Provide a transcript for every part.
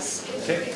us. Okay.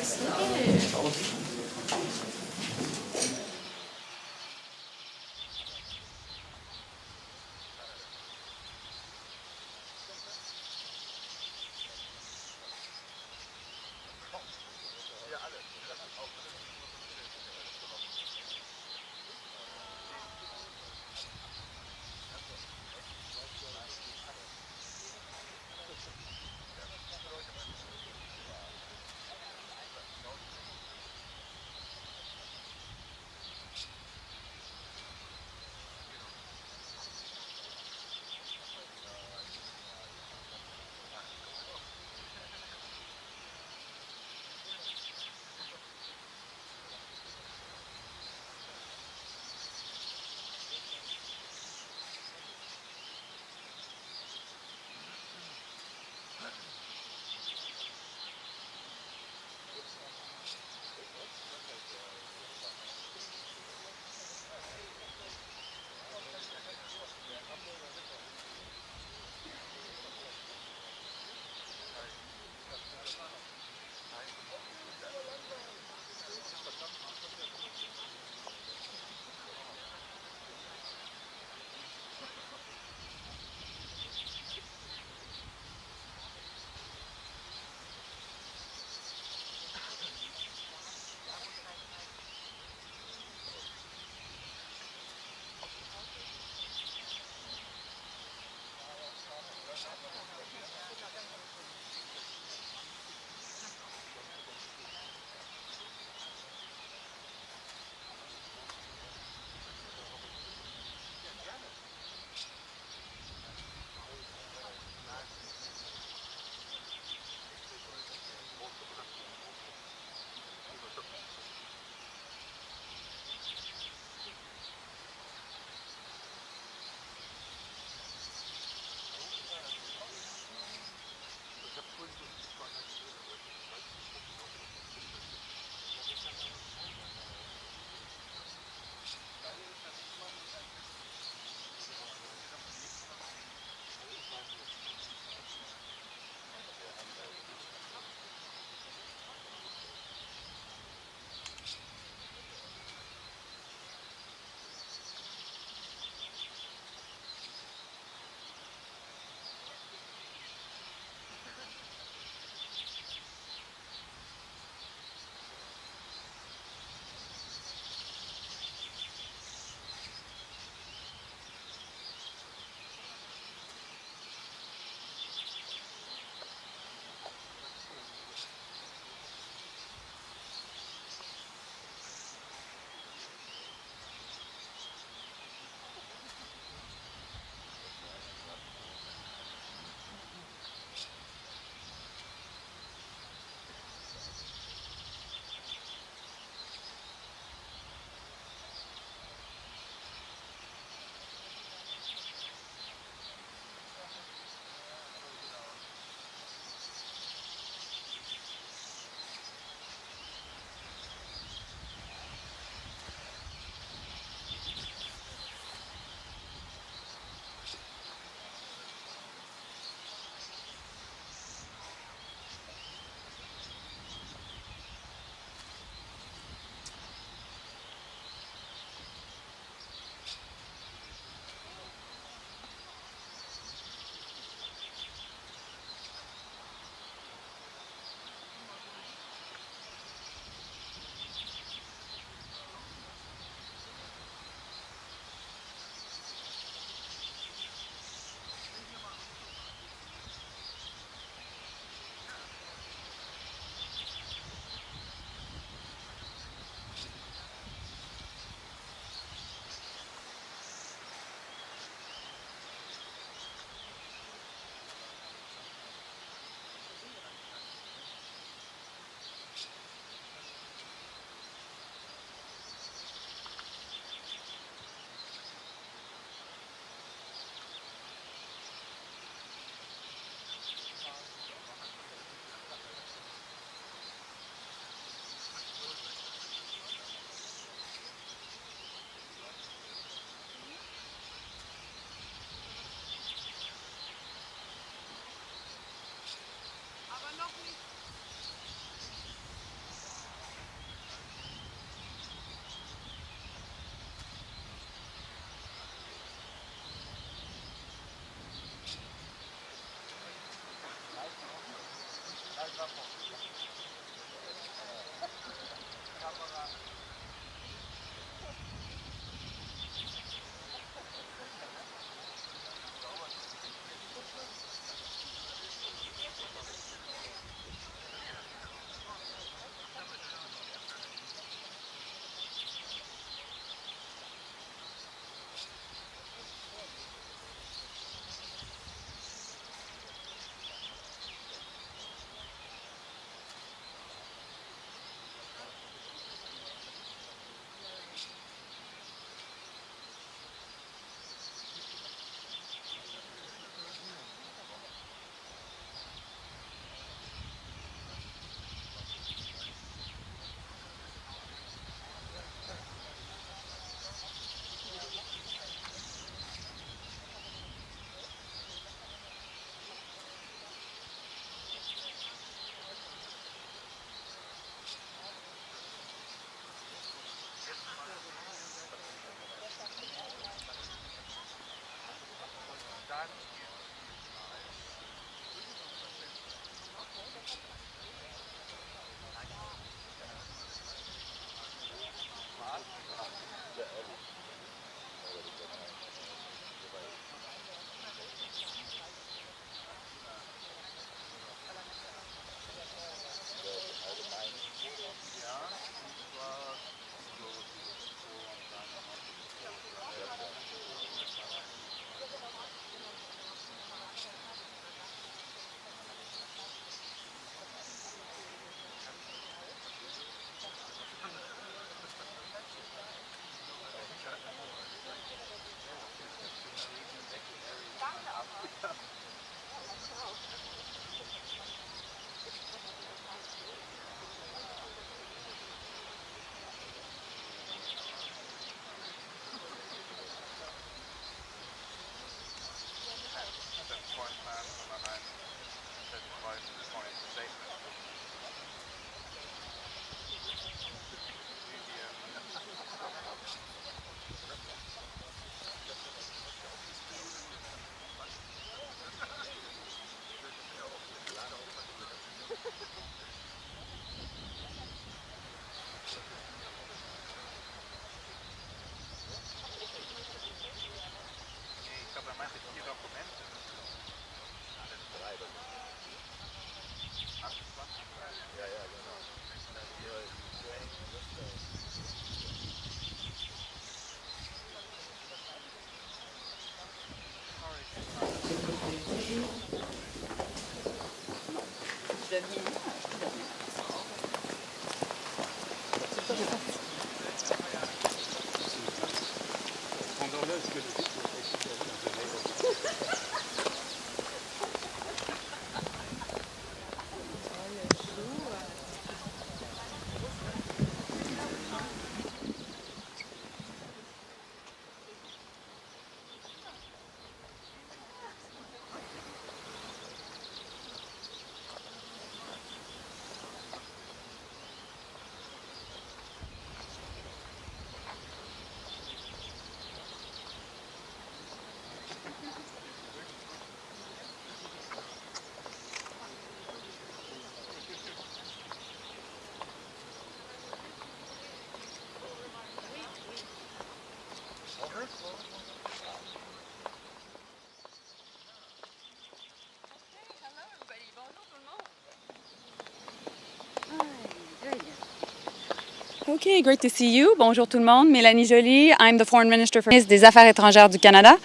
Okay, great to see you. Bonjour tout le monde. Mélanie Joly. I'm the Foreign Minister for des Affaires étrangères du Canada.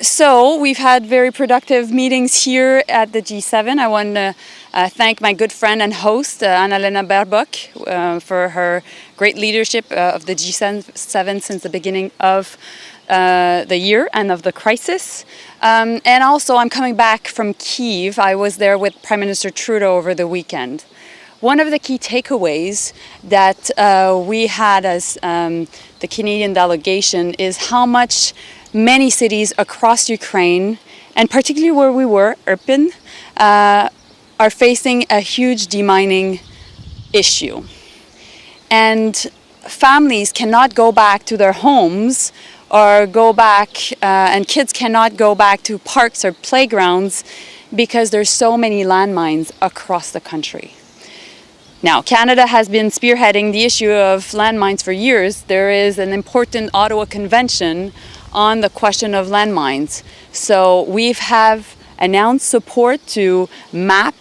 So we've had very productive meetings here at the G7. I want to thank my good friend and host, Annalena Baerbock, for her great leadership of the G7 since the beginning of the year and of the crisis. And also I'm coming back from Kyiv. I was there with Prime Minister Trudeau over the weekend. One of the key takeaways that we had as the Canadian delegation is how much many cities across Ukraine, and particularly where we were, Irpin, are facing a huge demining issue. And families cannot go back to their homes or go back, and kids cannot go back to parks or playgrounds because there's so many landmines across the country. Now, Canada has been spearheading the issue of landmines for years. There is an important Ottawa Convention on the question of landmines. So we have announced support to map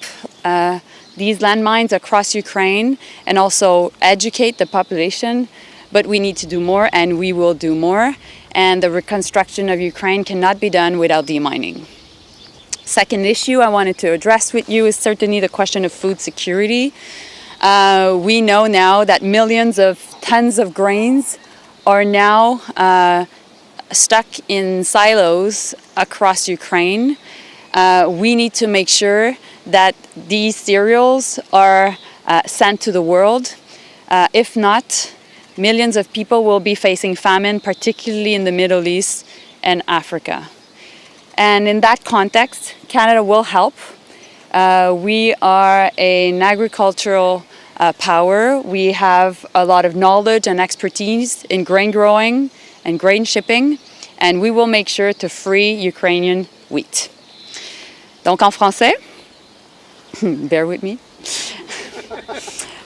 these landmines across Ukraine and also educate the population. But we need to do more, and we will do more. And the reconstruction of Ukraine cannot be done without demining. Second issue I wanted to address with you is certainly the question of food security. We know now that millions of tons of grains are now stuck in silos across Ukraine. We need to make sure that these cereals are sent to the world. If not, millions of people will be facing famine, particularly in the Middle East and Africa. And in that context, Canada will help. We are an agricultural power. We have a lot of knowledge and expertise in grain growing and grain shipping, and we will make sure to free Ukrainian wheat. Donc en français, bear with me.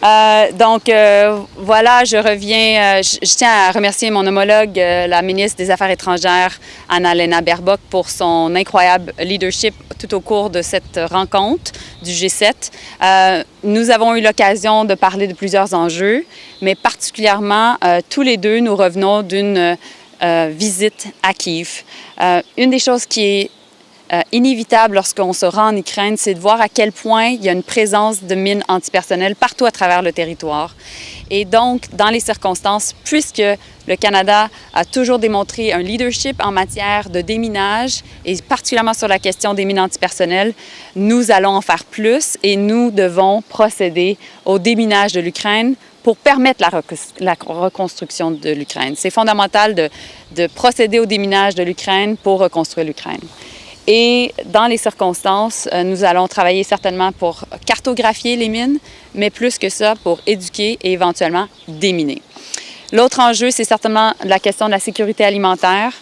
Voilà, je reviens. Je tiens à remercier mon homologue, la ministre des Affaires étrangères, Anna-Lena Baerbock, pour son incroyable leadership tout au cours de cette rencontre du G7. Nous avons eu l'occasion de parler de plusieurs enjeux, mais particulièrement, tous les deux, nous revenons d'une visite à Kiev. Une des choses qui est inévitable lorsqu'on se rend en Ukraine, c'est de voir à quel point il y a une présence de mines antipersonnelles partout à travers le territoire. Et donc, dans les circonstances, puisque le Canada a toujours démontré un leadership en matière de déminage, et particulièrement sur la question des mines antipersonnelles, nous allons en faire plus et nous devons procéder au déminage de l'Ukraine pour permettre la reconstruction de l'Ukraine. C'est fondamental de procéder au déminage de l'Ukraine pour reconstruire l'Ukraine. Et dans les circonstances, nous allons travailler certainement pour cartographier les mines, mais plus que ça, pour éduquer et éventuellement déminer. L'autre enjeu, c'est certainement la question de la sécurité alimentaire.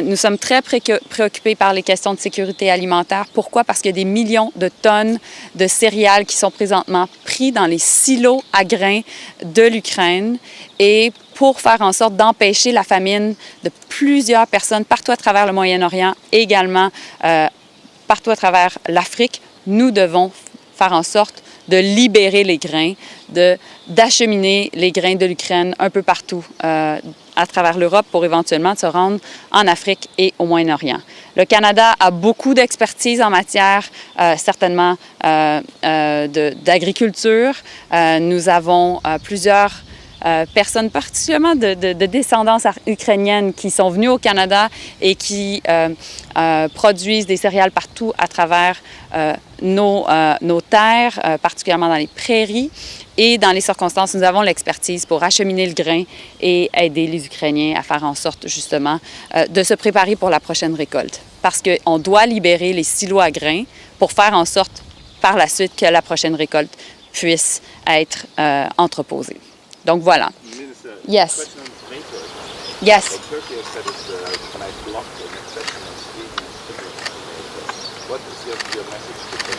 Nous sommes très préoccupés par les questions de sécurité alimentaire. Pourquoi? Parce qu'il y a des millions de tonnes de céréales qui sont présentement pris dans les silos à grains de l'Ukraine. Et pour faire en sorte d'empêcher la famine de plusieurs personnes partout à travers le Moyen-Orient, également partout à travers l'Afrique, nous devons faire en sorte de libérer les grains, d'acheminer les grains de l'Ukraine un peu partout à travers l'Europe pour éventuellement se rendre en Afrique et au Moyen-Orient. Le Canada a beaucoup d'expertise en matière, certainement, d'agriculture. Nous avons plusieurs personnes, particulièrement de descendance ukrainienne, qui sont venues au Canada et qui produisent des céréales partout à travers nos terres, particulièrement dans les prairies. Et dans les circonstances, nous avons l'expertise pour acheminer le grain et aider les Ukrainiens à faire en sorte, justement, de se préparer pour la prochaine récolte. Parce qu'on doit libérer les silos à grains pour faire en sorte, par la suite, que la prochaine récolte puisse être entreposée. Donc voilà. Minister, Yes. question on NATO. Yes. Turkey has said it's might block the accession of Sweden to NATO. What is your message to Turkey?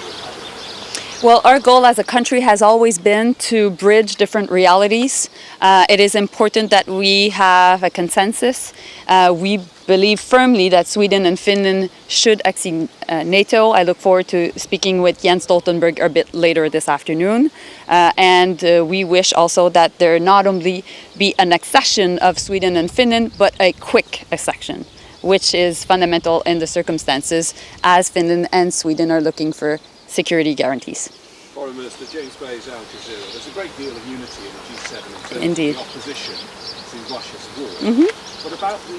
Well, our goal as a country has always been to bridge different realities. It is important that we have a consensus. We believe firmly that Sweden and Finland should accede NATO. I look forward to speaking with Jens Stoltenberg a bit later this afternoon. And we wish also that there not only be an accession of Sweden and Finland, but a quick accession, which is fundamental in the circumstances as Finland and Sweden are looking for security guarantees. Foreign Minister James Bay's Al Jazeera. There's a great deal of unity in the G7 in terms Indeed. of the opposition to Russia's war. What about the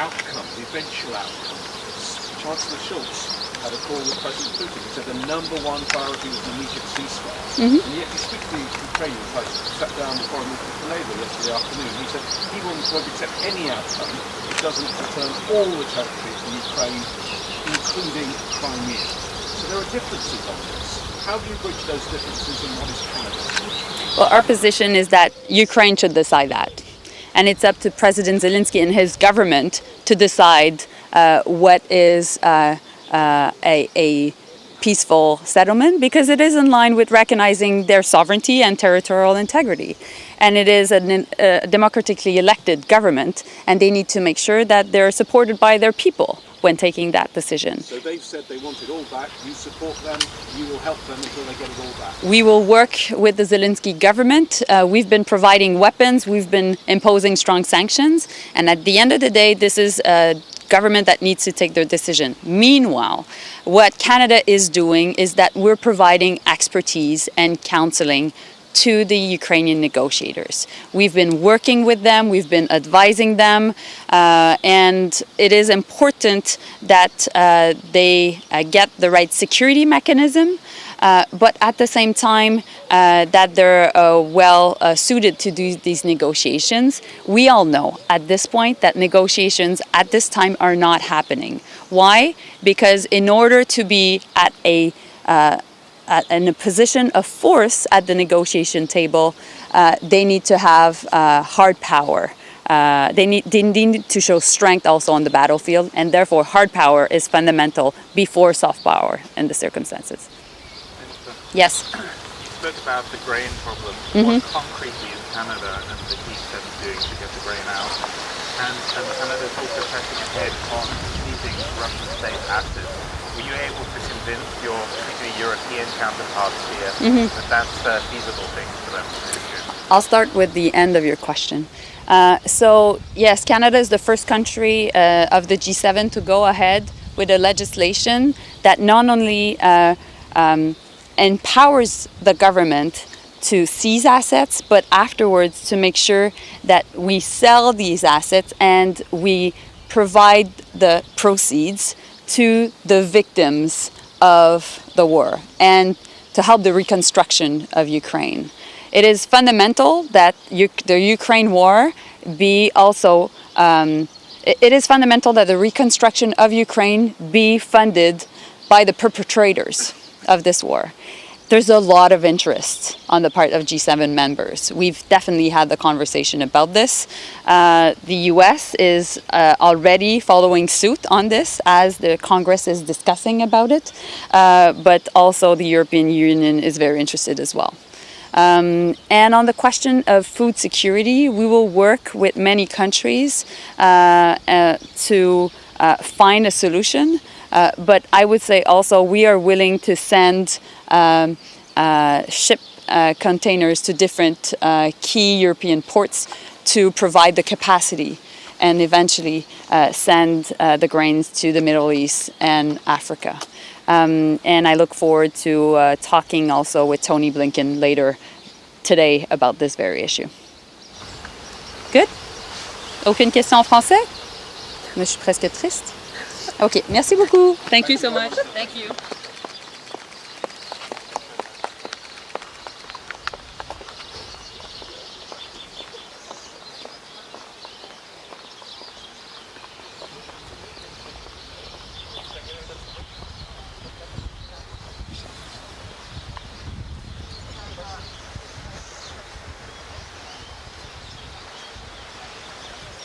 outcome, the eventual outcome? Chancellor Schulz had a call with President Putin. He said the number one priority was an immediate ceasefire. And yet he speaks to the Ukrainians, like sat down with Foreign Minister Kuleba yesterday afternoon. He said he won't accept any outcome that doesn't return all the territory from Ukraine, including Crimea. So there are differences on this. How do you bridge those differences and what is Canada's? Well, our position is that Ukraine should decide that. And it's up to President Zelensky and his government to decide what is a peaceful settlement because it is in line with recognizing their sovereignty and territorial integrity. And it is a democratically elected government, and they need to make sure that they're supported by their people when taking that decision. So they've said they want it all back. You support them. You will help them until they get it all back. We will work with the Zelensky government. We've been providing weapons. We've been imposing strong sanctions. And at the end of the day, this is a government that needs to take their decision. Meanwhile, what Canada is doing is that we're providing expertise and counseling to the Ukrainian negotiators. We've been working with them, we've been advising them, and it is important that they get the right security mechanism, but at the same time that they're well suited to do these negotiations. We all know at this point that negotiations at this time are not happening. Why? Because in order to be in a position of force at the negotiation table, they need to have hard power. They need to show strength also on the battlefield, and therefore hard power is fundamental before soft power in the circumstances. Yes? You spoke about the grain problem. What concretely is Canada and the G7 doing to get the grain out? And Canada is also pressing ahead on seizing Russian state assets. Were you able to convince your particularly European counterparts here that that's a feasible thing for them to do? I'll start with the end of your question. So yes, Canada is the first country of the G7 to go ahead with a legislation that not only empowers the government to seize assets, but afterwards to make sure that we sell these assets and we provide the proceeds to the victims of the war and to help the reconstruction of Ukraine. It is fundamental that the Ukraine war be also, it is fundamental that the reconstruction of Ukraine be funded by the perpetrators of this war. There's a lot of interest on the part of G7 members. We've definitely had the conversation about this. The US is already following suit on this as the Congress is discussing about it, but also the European Union is very interested as well. And on the question of food security, we will work with many countries to find a solution. But I would say also we are willing to send ship containers to different key European ports to provide the capacity and eventually send the grains to the Middle East and Africa. And I look forward to talking also with Tony Blinken later today about this very issue. Good? Aucune question en français? Mais je suis presque triste. Ok, merci beaucoup. Thank you so much. Thank you.